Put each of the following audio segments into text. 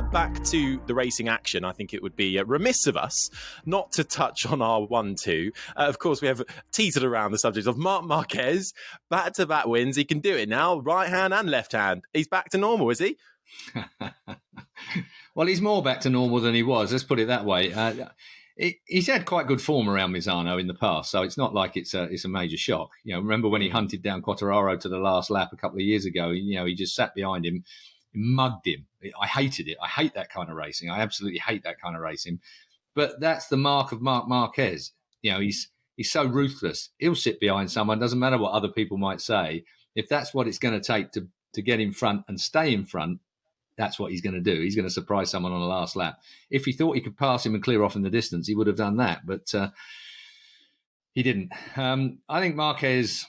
back to the racing action. I think it would be remiss of us not to touch on our 1-2. Of course, we have teetered around the subject of Marc Marquez, back-to-back wins. He can do it now, right hand and left hand. He's back to normal, is he? Well, he's more back to normal than he was. Let's put it that way. He's had quite good form around Misano in the past, so it's not like it's a major shock. Remember when he hunted down Quartararo to the last lap a couple of years ago? He just sat behind him, mugged him. I hated it. I hate that kind of racing. I absolutely hate that kind of racing. But that's the mark of Marc Marquez. He's so ruthless. He'll sit behind someone. Doesn't matter what other people might say. If that's what it's going to take to get in front and stay in front, that's what he's going to do. He's going to surprise someone on the last lap. If he thought he could pass him and clear off in the distance, he would have done that. But he didn't. I think Marquez,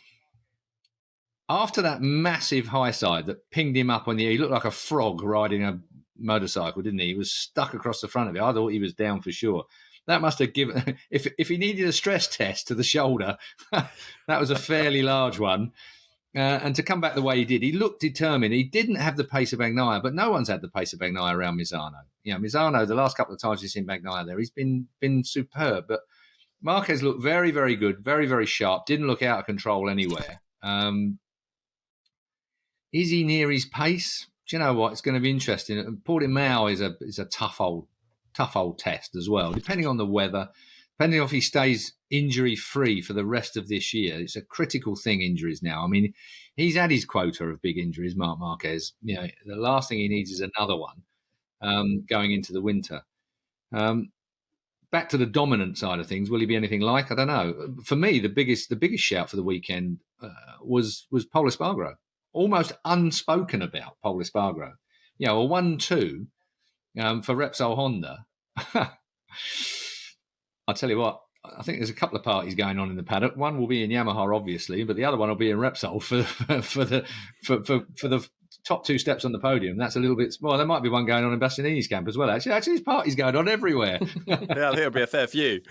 after that massive high side that pinged him up he looked like a frog riding a motorcycle, didn't he? He was stuck across the front of it. I thought he was down for sure. That must have given, if he needed a stress test to the shoulder, that was a fairly large one. And to come back the way he did, he looked determined. He didn't have the pace of Bagnaia, but no one's had the pace of Bagnaia around Misano. Misano, the last couple of times we've seen Bagnaia there, he's been superb. But Marquez looked very, very good, very, very sharp, didn't look out of control anywhere. Is he near his pace? Do you know what? It's going to be interesting. Portimao is a tough old test as well, depending on the weather. Depending on if he stays injury-free for the rest of this year. It's a critical thing, injuries now. I mean, he's had his quota of big injuries, Marc Marquez. The last thing he needs is another one going into the winter. Back to the dominant side of things, will he be anything like? I don't know. For me, the biggest shout for the weekend was Pol Espargaro. Almost unspoken about Pol Espargaro. A 1-2 for Repsol Honda. I'll tell you what, I think there's a couple of parties going on in the paddock. One will be in Yamaha, obviously, but the other one will be in Repsol for the top two steps on the podium. That's a little bit. Well, there might be one going on in Bastianini's camp as well. Actually, there's parties going on everywhere. Yeah, I think it'll be a fair few.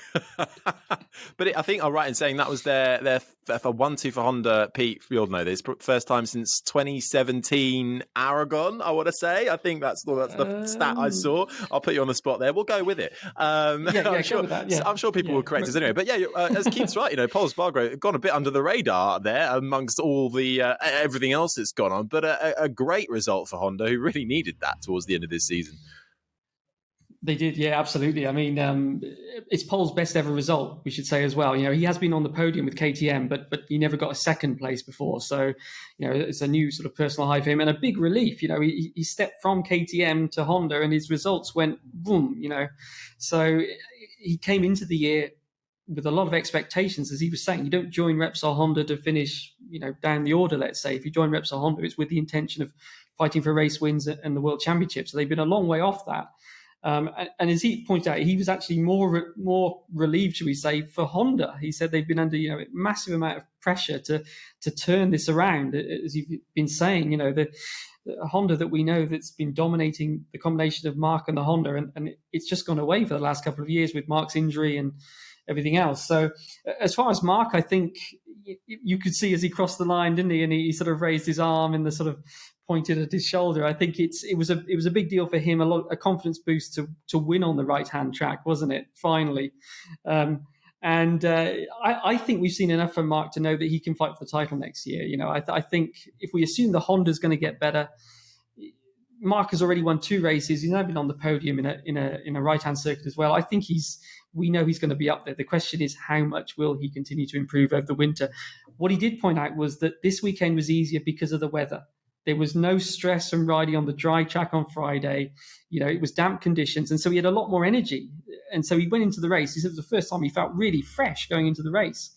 But I think I'm right in saying that was their 1-2 for Honda. Pete, we all know this. First time since 2017 Aragon, I want to say. I think that's the stat I saw. I'll put you on the spot there. We'll go with it. I'm sure people will correct us anyway. But as Keith's right, Pol Espargaro gone a bit under the radar there amongst all the everything else that's gone on. But a great result for Honda, who really needed that towards the end of this season. They did, yeah, absolutely. I mean, it's Pol's best ever result, we should say as well. He has been on the podium with KTM, but he never got a second place before. So, it's a new sort of personal high for him and a big relief. He stepped from KTM to Honda and his results went boom, So he came into the year with a lot of expectations, as he was saying. You don't join Repsol Honda to finish, down the order, let's say. If you join Repsol Honda, it's with the intention of fighting for race wins and the World Championship. So they've been a long way off that. And as he pointed out, he was actually more relieved, should we say, for Honda. He said they've been under a massive amount of pressure to turn this around. As you've been saying, the Honda that we know that's been dominating the combination of Marc and the Honda, and it's just gone away for the last couple of years with Marc's injury and everything else. So as far as Marc, I think you could see as he crossed the line, didn't he? And he sort of raised his arm and the sort of pointed at his shoulder. I think it was a big deal for him, a confidence boost to win on the right hand track, wasn't it? Finally, I think we've seen enough from Marc to know that he can fight for the title next year. I think if we assume the Honda's going to get better, Marc has already won 2 races. He's now been on the podium in a right hand circuit as well. I think we know he's going to be up there. The question is, how much will he continue to improve over the winter? What he did point out was that this weekend was easier because of the weather. There was no stress from riding on the dry track on Friday. It was damp conditions. And so he had a lot more energy. And so he went into the race. He said it was the first time he felt really fresh going into the race.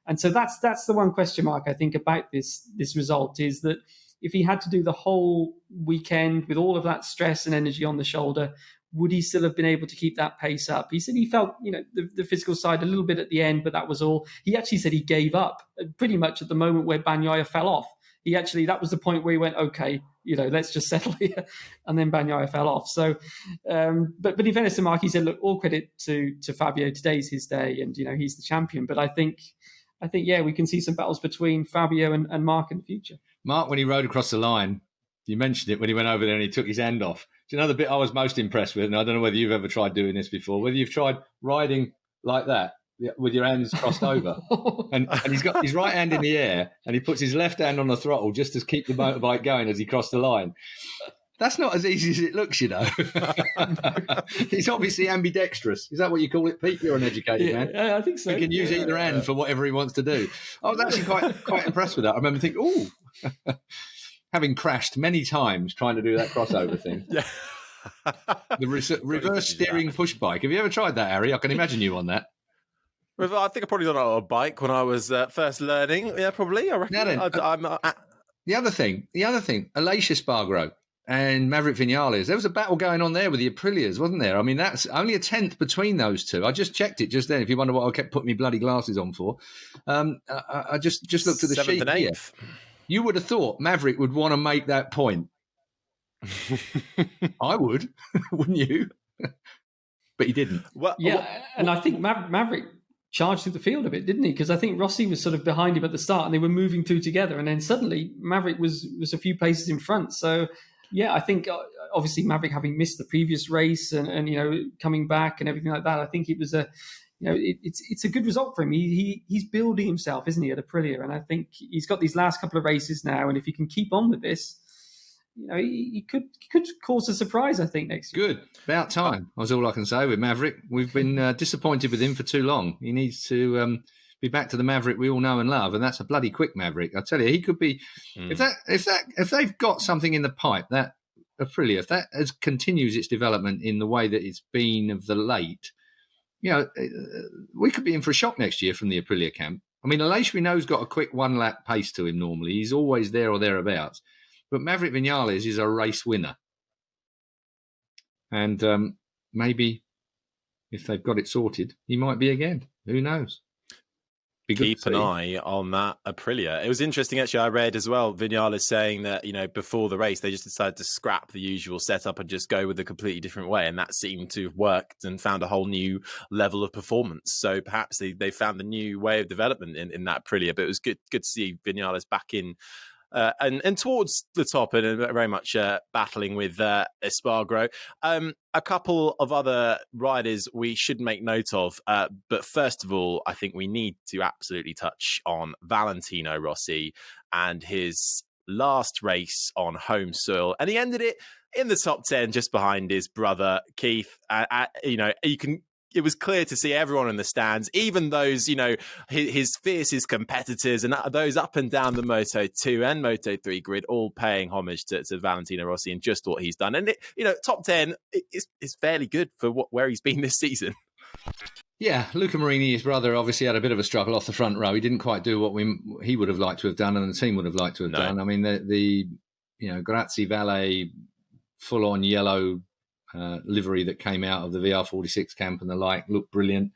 And so that's the one question mark, I think, about this result, is that if he had to do the whole weekend with all of that stress and energy on the shoulder, would he still have been able to keep that pace up? He said he felt, the physical side a little bit at the end, but that was all. He actually said he gave up pretty much at the moment where Bagnaia fell off. That was the point where he went, okay, let's just settle here. And then Bagnaia fell off. So, but in fairness to Marc, he said, look, all credit to Fabio. Today's his day and, he's the champion. But I think, we can see some battles between Fabio and Marc in the future. Marc, when he rode across the line, you mentioned it when he went over there and he took his hand off. you know the bit I was most impressed with, and I don't know whether you've ever tried doing this before, whether you've tried riding like that with your hands crossed over, and he's got his right hand in the air, and he puts his left hand on the throttle just to keep the motorbike going as he crossed the line. That's not as easy as it looks, you know. He's obviously ambidextrous. Is that what you call it, Pete? You're an educated man. Yeah, I think so. He can use either hand for whatever he wants to do. I was actually quite impressed with that. I remember thinking, ooh, having crashed many times trying to do that crossover thing. Yeah. The reverse steering push bike. Have you ever tried that, Harry? I can imagine you on that. Well, I think I probably done it on a bike when I was first learning. Yeah, probably. I reckon. Now then, the other thing, Alicia Spargaro and Maverick Vinales, there was a battle going on there with the Aprilias, wasn't there? I mean, that's only a tenth between those two. I just checked it just then, if you wonder what I kept putting my bloody glasses on for. I just looked at the sheet here. You would have thought Maverick would want to make that point. I would, wouldn't you? But he didn't. Well, and I think Maverick charged through the field a bit, didn't he? Because I think Rossi was sort of behind him at the start and they were moving through together. And then suddenly Maverick was a few places in front. So, yeah, I think obviously Maverick having missed the previous race and you know, coming back and everything like that, I think it was it's a good result for him. He's building himself, isn't he, at Aprilia? And I think he's got these last couple of races now. And if he can keep on with this, you know, he could cause a surprise, I think, next year. Good. About time. That's all I can say with Maverick. We've been disappointed with him for too long. He needs to be back to the Maverick we all know and love, and that's a bloody quick Maverick. I tell you, he could be if they've got something in the pipe, that Aprilia, if that continues its development in the way that it's been of the late, you know, we could be in for a shock next year from the Aprilia camp. I mean, Aleix we know's got a quick one-lap pace to him normally. He's always there or thereabouts. But Maverick Vinales is a race winner. And maybe if they've got it sorted, he might be again. Who knows? Keep an eye on that Aprilia. It was interesting, actually. I read as well, Vinales saying that, you know, before the race, they just decided to scrap the usual setup and just go with a completely different way. And that seemed to have worked and found a whole new level of performance. So perhaps they found a new way of development in that Aprilia. But it was good to see Vinales back in. And towards the top and very much battling with Espargaro. A couple of other riders we should make note of. But first of all, I think we need to absolutely touch on Valentino Rossi and his last race on home soil. And he ended it in the top 10 just behind his brother, Keith. You know, it was clear to see everyone in the stands, even those, you know, his fiercest competitors and those up and down the Moto2 and Moto3 grid, all paying homage to Valentino Rossi and just what he's done. And, you know, top 10 is fairly good for where he's been this season. Yeah, Luca Marini, his brother, obviously had a bit of a struggle off the front row. He didn't quite do what he would have liked to have done and the team would have liked to have done. I mean, the you know, Grazie Valle full-on yellow livery that came out of the VR46 camp and the like looked brilliant.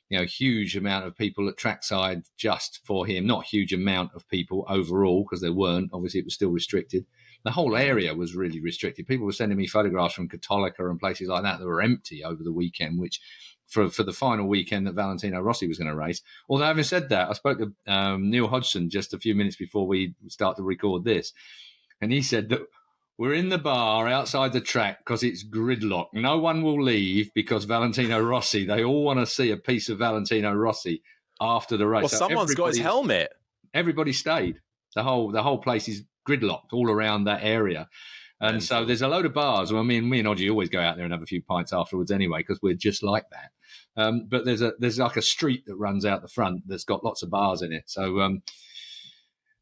You know, huge amount of people at trackside just for him. Not huge amount of people overall because there weren't. Obviously, it was still restricted. The whole area was really restricted. People were sending me photographs from Cattolica and places like that were empty over the weekend, which for the final weekend that Valentino Rossi was going to race. Although having said that, I spoke to Neil Hodgson just a few minutes before we start to record this, and he said that we're in the bar outside the track because it's gridlock. No one will leave because Valentino Rossi, they all want to see a piece of Valentino Rossi after the race. Well, someone's got his helmet. Everybody stayed. The whole place is gridlocked all around that area. And so there's a load of bars. Well, me and Odgie always go out there and have a few pints afterwards anyway because we're just like that. But there's like a street that runs out the front that's got lots of bars in it. So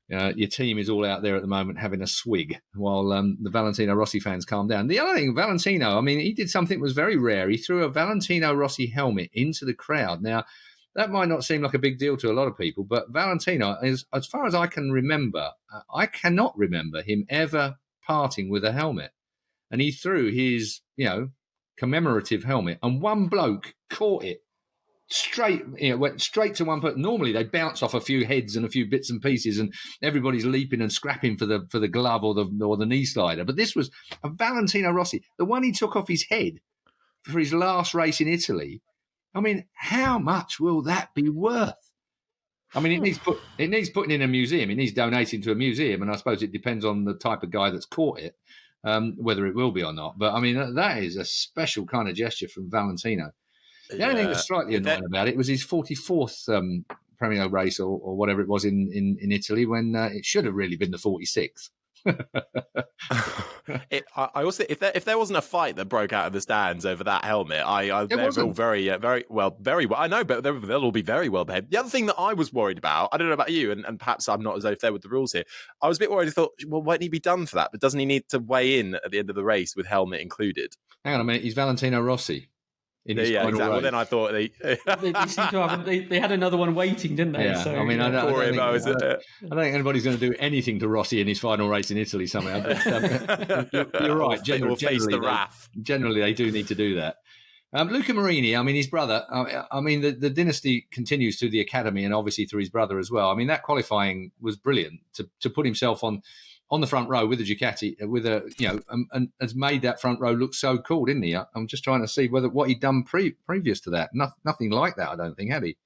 your team is all out there at the moment having a swig while the Valentino Rossi fans calm down. The other thing, Valentino, I mean, he did something that was very rare. He threw a Valentino Rossi helmet into the crowd. Now, that might not seem like a big deal to a lot of people, but Valentino, as far as I can remember, I cannot remember him ever parting with a helmet. And he threw his, you know, commemorative helmet, and one bloke caught it straight, you know, went straight to one person. Normally they bounce off a few heads and a few bits and pieces, and everybody's leaping and scrapping for the glove or the knee slider. But this was a Valentino Rossi, the one he took off his head for his last race in Italy. I mean, how much will that be worth? I mean, it needs putting in a museum. It needs donating to a museum, and I suppose it depends on the type of guy that's caught it. whether it will be or not. But I mean, that is a special kind of gesture from Valentino. The only thing that's slightly annoying about it was his 44th Premier race or whatever it was in Italy, when it should have really been the 46th. I also, if there wasn't a fight that broke out of the stands over that helmet, they're all very well. I know, but they'll all be very well behaved. The other thing that I was worried about, I don't know about you, and perhaps I'm not as au fait with the rules here. I was a bit worried. I thought, well, won't he be done for that? But doesn't he need to weigh in at the end of the race with helmet included? Hang on a minute, he's Valentino Rossi. Exactly. Well, then I thought they seem to have. They had another one waiting, didn't they? Yeah. So, I mean, I don't think anybody's going to do anything to Rossi in his final race in Italy somehow. But, you're right. Generally, they do need to do that. Luca Marini, I mean, his brother. I mean, the dynasty continues through the academy and obviously through his brother as well. I mean, that qualifying was brilliant to put himself on the front row with a Ducati, and has made that front row look so cool, didn't he? I'm just trying to see what he'd done previous to that. Nothing like that, I don't think, had he?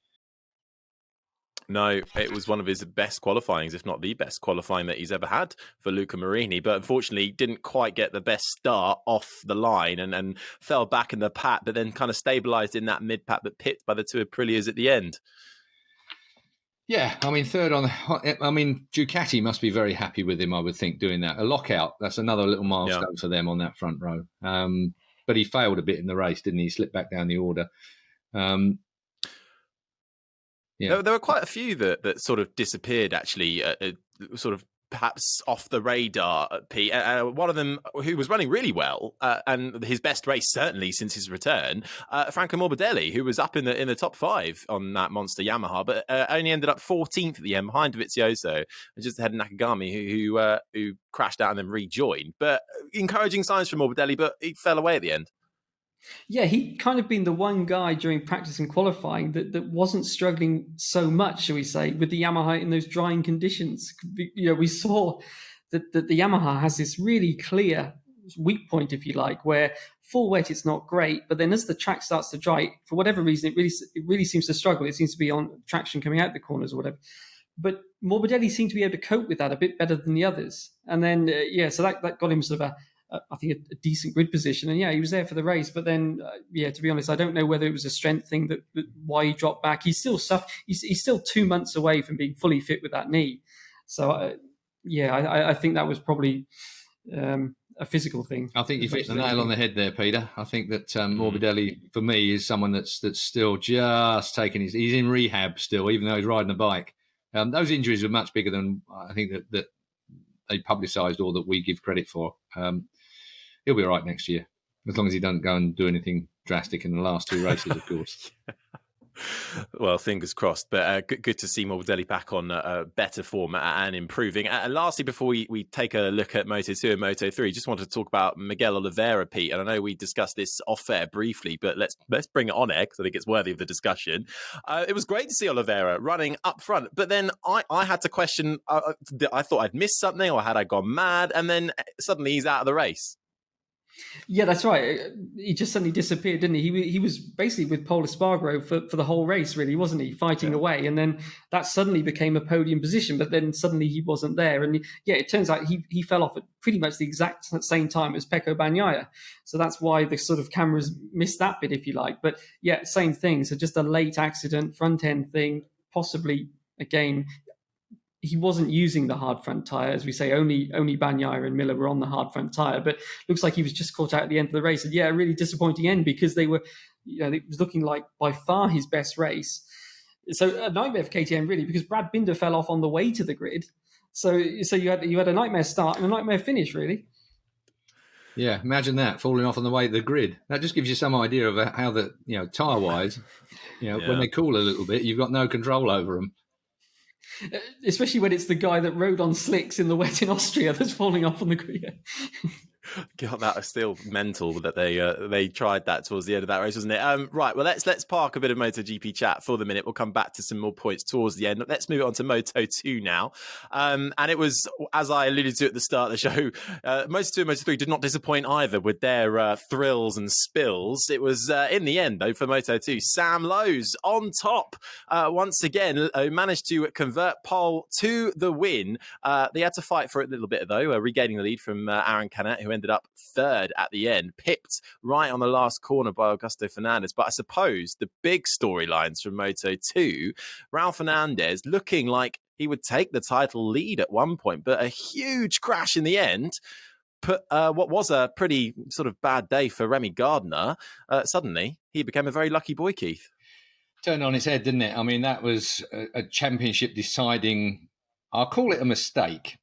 No, it was one of his best qualifyings, if not the best qualifying that he's ever had for Luca Marini. But unfortunately, didn't quite get the best start off the line and fell back in the pack, but then kind of stabilised in that mid-pack, but pipped by the two Aprilias at the end. Yeah, I mean, Ducati must be very happy with him, I would think, doing that. A lockout, that's another little milestone for them on that front row. But he failed a bit in the race, didn't he? He slipped back down the order. There were quite a few that sort of disappeared, actually, sort of perhaps off the radar, Pete. One of them who was running really well, and his best race certainly since his return, Franco Morbidelli, who was up in the top 5 on that monster Yamaha, but only ended up 14th at the end behind Dovizioso, and just ahead of Nakagami, who crashed out and then rejoined. But encouraging signs from Morbidelli, but he fell away at the end. Yeah, he'd kind of been the one guy during practice and qualifying that wasn't struggling so much, shall we say, with the Yamaha in those drying conditions. We saw that the Yamaha has this really clear weak point, if you like, where full wet it's not great, but then as the track starts to dry, for whatever reason, it really seems to struggle. It seems to be on traction coming out the corners or whatever. But Morbidelli seemed to be able to cope with that a bit better than the others. And then, so that got him sort of I think a decent grid position, and he was there for the race. But then, to be honest, I don't know whether it was a strength thing that why he dropped back. He's still he's still 2 months away from being fully fit with that knee. So, I think that was probably a physical thing. I think you hit the nail on the head there, Peter. I think that Morbidelli, for me, is someone that's still just taking he's in rehab still, even though he's riding a bike. Those injuries are much bigger than I think that they publicised or that we give credit for. He'll be all right next year, as long as he doesn't go and do anything drastic in the last 2 races, of course. Well, fingers crossed. But good to see Morbidelli back on better form and improving. And lastly, before we take a look at Moto2 and Moto3, just wanted to talk about Miguel Oliveira, Pete. And I know we discussed this off air briefly, but let's bring it on air because I think it's worthy of the discussion. It was great to see Oliveira running up front, but then I had to question. I thought I'd missed something, or had I gone mad? And then suddenly he's out of the race. Yeah, that's right. He just suddenly disappeared, didn't he? He was basically with Pol Espargaro for the whole race, really, wasn't he? Fighting away. And then that suddenly became a podium position, but then suddenly he wasn't there. And it turns out he fell off at pretty much the exact same time as Pecco Bagnaia. So that's why the sort of cameras missed that bit, if you like. But same thing. So just a late accident, front end thing, possibly, again, he wasn't using the hard front tyre, as we say. Only Bagnaia and Miller were on the hard front tyre, but looks like he was just caught out at the end of the race. And a really disappointing end, because they were, it was looking like by far his best race. So a nightmare for KTM, really, because Brad Binder fell off on the way to the grid. So you had a nightmare start and a nightmare finish, really. Yeah, imagine that, falling off on the way to the grid. That just gives you some idea of how the tyre wise, when they cool a little bit, you've got no control over them. Especially when it's the guy that rode on slicks in the wet in Austria that's falling off on the grid. God, that is still mental that they tried that towards the end of that race, wasn't it? Right, well, let's park a bit of MotoGP chat for the minute. We'll come back to some more points towards the end. Let's move on to Moto2 now. And it was, as I alluded to at the start of the show, Moto2 and Moto3 did not disappoint either with their thrills and spills. It was, in the end, though, for Moto2, Sam Lowes on top. Once again, managed to convert Pol to the win. They had to fight for it a little bit, though, regaining the lead from Aaron Canet, who ended ended up third at the end, pipped right on the last corner by Augusto Fernandez. But I suppose the big storylines from Moto2, Raul Fernandez looking like he would take the title lead at one point, but a huge crash in the end put what was a pretty sort of bad day for Remy Gardner. Suddenly, he became a very lucky boy, Keith. Turned on its head, didn't it? I mean, that was a championship deciding, I'll call it a mistake,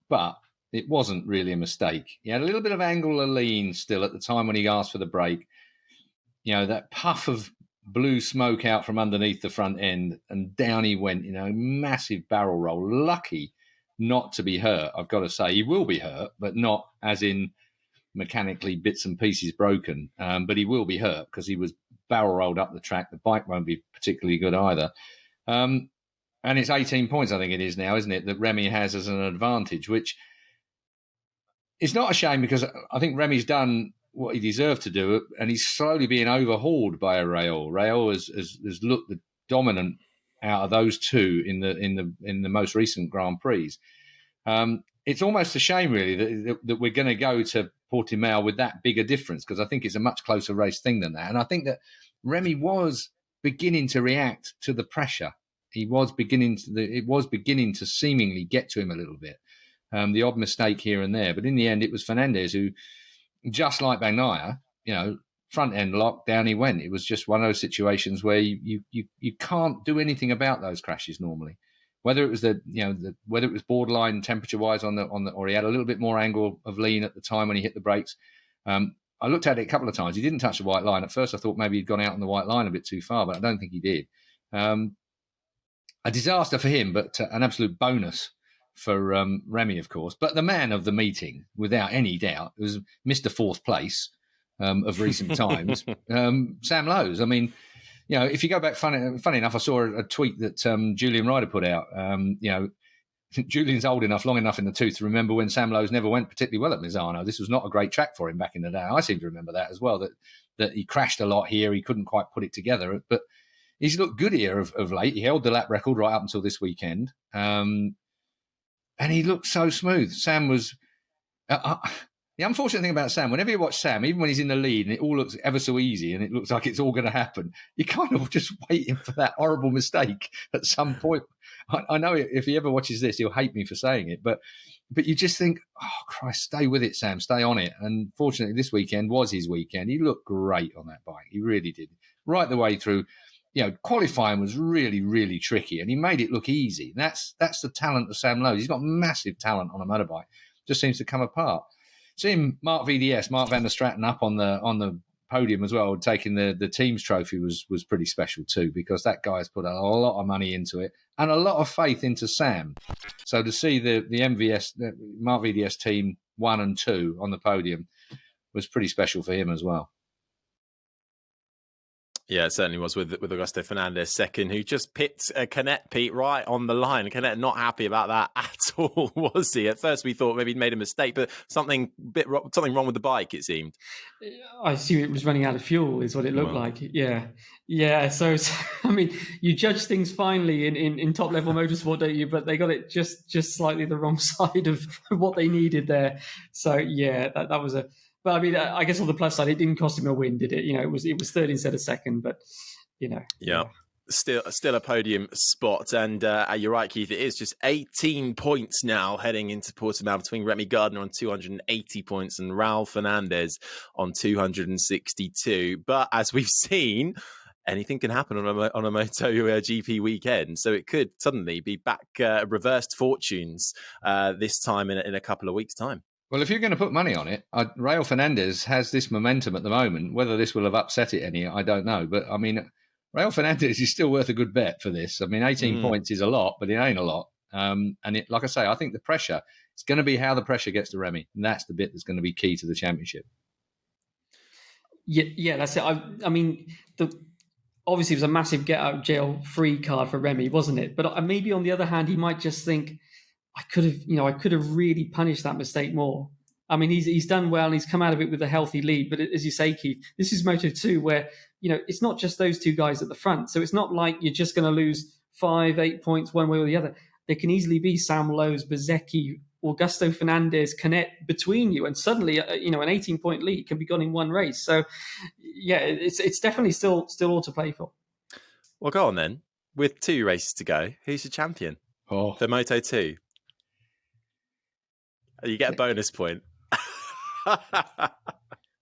but it wasn't really a mistake. He had a little bit of angular lean still at the time when he asked for the break. You know, that puff of blue smoke out from underneath the front end, and down he went, massive barrel roll. Lucky not to be hurt, I've got to say. He will be hurt, but not as in mechanically bits and pieces broken. But he will be hurt because he was barrel rolled up the track. The bike won't be particularly good either. And it's 18 points, I think it is now, isn't it, that Remy has as an advantage, which is not a shame because I think Remy's done what he deserved to do, and he's slowly being overhauled by a Raul. Raul has looked the dominant out of those two in the most recent Grand Prix. It's almost a shame, really, that we're going to go to Portimao with that bigger difference, because I think it's a much closer race thing than that. And I think that Remy was beginning to react to the pressure. It was beginning to seemingly get to him a little bit. The odd mistake here and there, but in the end, it was Fernandez who, just like Bagnaia, front end lock, down he went. It was just one of those situations where you can't do anything about those crashes normally. Whether it was whether it was borderline temperature wise or he had a little bit more angle of lean at the time when he hit the brakes. I looked at it a couple of times. He didn't touch the white line. At first, I thought maybe he'd gone out on the white line a bit too far, but I don't think he did. A disaster for him, but an absolute bonus for Remy, of course. But the man of the meeting, without any doubt, was Mr. Fourth Place of recent times, Sam Lowes. I mean, if you go back, funny enough, I saw a tweet that Julian Ryder put out. Julian's old enough, long enough in the tooth to remember when Sam Lowes never went particularly well at Misano. This was not a great track for him back in the day. I seem to remember that as well, that he crashed a lot here. He couldn't quite put it together. But he's looked good here of late. He held the lap record right up until this weekend. And he looked so smooth. Sam was... the unfortunate thing about Sam, whenever you watch Sam, even when he's in the lead and it all looks ever so easy and it looks like it's all going to happen, you're kind of just waiting for that horrible mistake at some point. I know if he ever watches this, he'll hate me for saying it, but you just think, oh, Christ, stay with it, Sam, stay on it. And fortunately, this weekend was his weekend. He looked great on that bike. He really did. Right the way through. Qualifying was really, really tricky, and he made it look easy. That's the talent of Sam Lowes. He's got massive talent on a motorbike. Just seems to come apart. Seeing Mark VDS, Mark van der Straten, up on the podium as well, taking the team's trophy was pretty special too, because that guy's put a lot of money into it and a lot of faith into Sam. So to see the MVS, the Mark VDS team 1 and 2 on the podium was pretty special for him as well. Yeah, it certainly was with Augusto Fernandez second, who just picked Canet, Pete, right on the line. Canet not happy about that at all, was he? At first we thought maybe he'd made a mistake, but something wrong with the bike, it seemed. I assume it was running out of fuel, is what it looked like. Yeah. So I mean, you judge things finely in top level motorsport, don't you? But they got it just slightly the wrong side of what they needed there. So yeah, that was a. But I mean, I guess on the plus side, it didn't cost him a win, did it? It was third instead of second, but Yeah. Still a podium spot, and you're right, Keith. It is just 18 points now heading into Portimao between Remy Gardner on 280 points and Raul Fernandez on 262. But as we've seen, anything can happen on a MotoGP weekend, so it could suddenly be back reversed fortunes this time in a couple of weeks' time. Well, if you're going to put money on it, Raul Fernandez has this momentum at the moment. Whether this will have upset it any, I don't know. But, I mean, Raul Fernandez is still worth a good bet for this. I mean, 18 points is a lot, but it ain't a lot. And like I say, I think the pressure, it's going to be how the pressure gets to Remy. And that's the bit that's going to be key to the championship. Yeah, that's it. I mean, obviously it was a massive get-out-jail-free card for Remy, wasn't it? But maybe on the other hand, he might just think, I could have really punished that mistake more. I mean, he's done well and he's come out of it with a healthy lead. But as you say, Keith, this is Moto2 where, it's not just those two guys at the front. So it's not like you're just going to lose 5-8 points one way or the other. There can easily be Sam Lowes, Bezzecchi, Augusto Fernandez connect between you, and suddenly an 18-point lead can be gone in one race. So yeah, it's definitely still all to play for. Well, go on then. With 2 races to go, who's your champion for Moto2? You get a bonus point.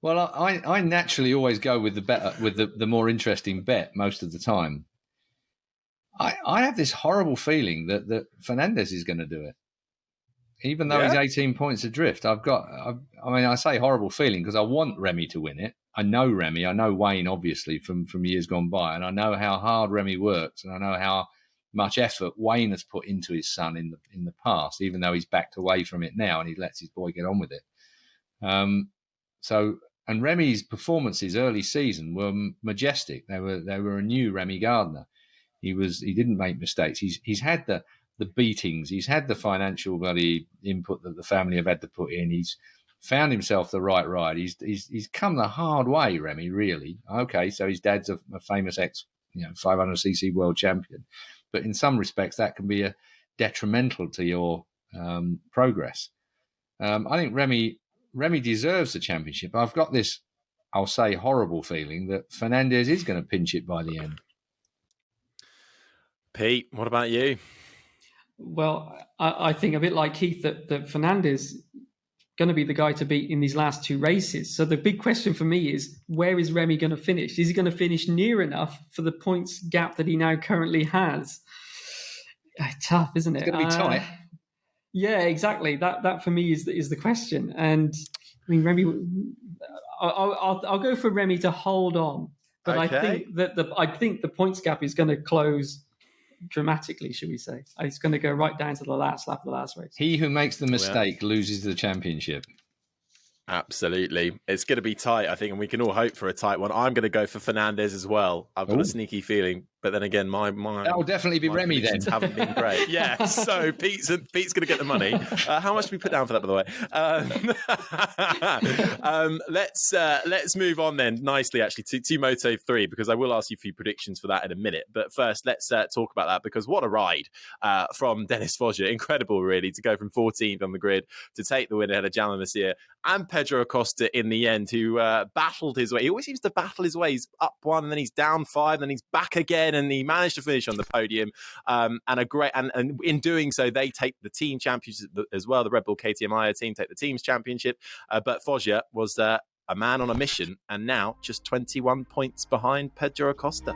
Well, I naturally always go with the more interesting bet most of the time. I have this horrible feeling that Fernandez is going to do it, even though he's 18 points adrift. I say horrible feeling because I want Remy to win it. I know Remy. I know Wayne, obviously, from years gone by, and I know how hard Remy works, and I know how much effort Wayne has put into his son in the past, even though he's backed away from it now and he lets his boy get on with it. And Remy's performances early season were majestic. They were a new Remy Gardner. He didn't make mistakes. He's had the beatings. He's had the financial bloody input that the family have had to put in. He's found himself the right ride. He's come the hard way, Remy, really. Okay, so his dad's a famous 500cc world champion, but in some respects that can be detrimental to your progress. I think Remy deserves the championship. I've got this, I'll say, horrible feeling that Fernandez is going to pinch it by the end. Pete, what about you? Well, I think a bit like Keith that Fernandez going to be the guy to beat in these last 2 races. So the big question for me is, where is Remy going to finish? Is he going to finish near enough for the points gap that he now currently has? Tough, isn't it? It's going to be tight. Yeah, exactly. That for me is the question. And I mean, Remy, I'll go for Remy to hold on, but okay. I think the points gap is going to close dramatically, should we say? It's going to go right down to the last lap of the last race. He who makes the mistake loses the championship. Absolutely. It's going to be tight, I think, and we can all hope for a tight one. I'm going to go for Fernandez as well. I've got a sneaky feeling, but then again, my that will definitely be Remy then. Haven't been great. Yeah. So Pete's going to get the money. How much do we put down for that, by the way? Let's move on then nicely, actually, to Moto3, because I will ask you a few predictions for that in a minute. But first, let's talk about that, because what a ride from Dennis Foggia. Incredible, really, to go from 14th on the grid to take the win ahead of Jalan Masia and Pedro Acosta in the end, who battled his way. He always seems to battle his way. He's up 1, and then he's down 5, and then he's back again, and he managed to finish on the podium. And in doing so, they take the team championship as well. The Red Bull KTM team take the team's championship. But Foggia was a man on a mission, and now just 21 points behind Pedro Acosta.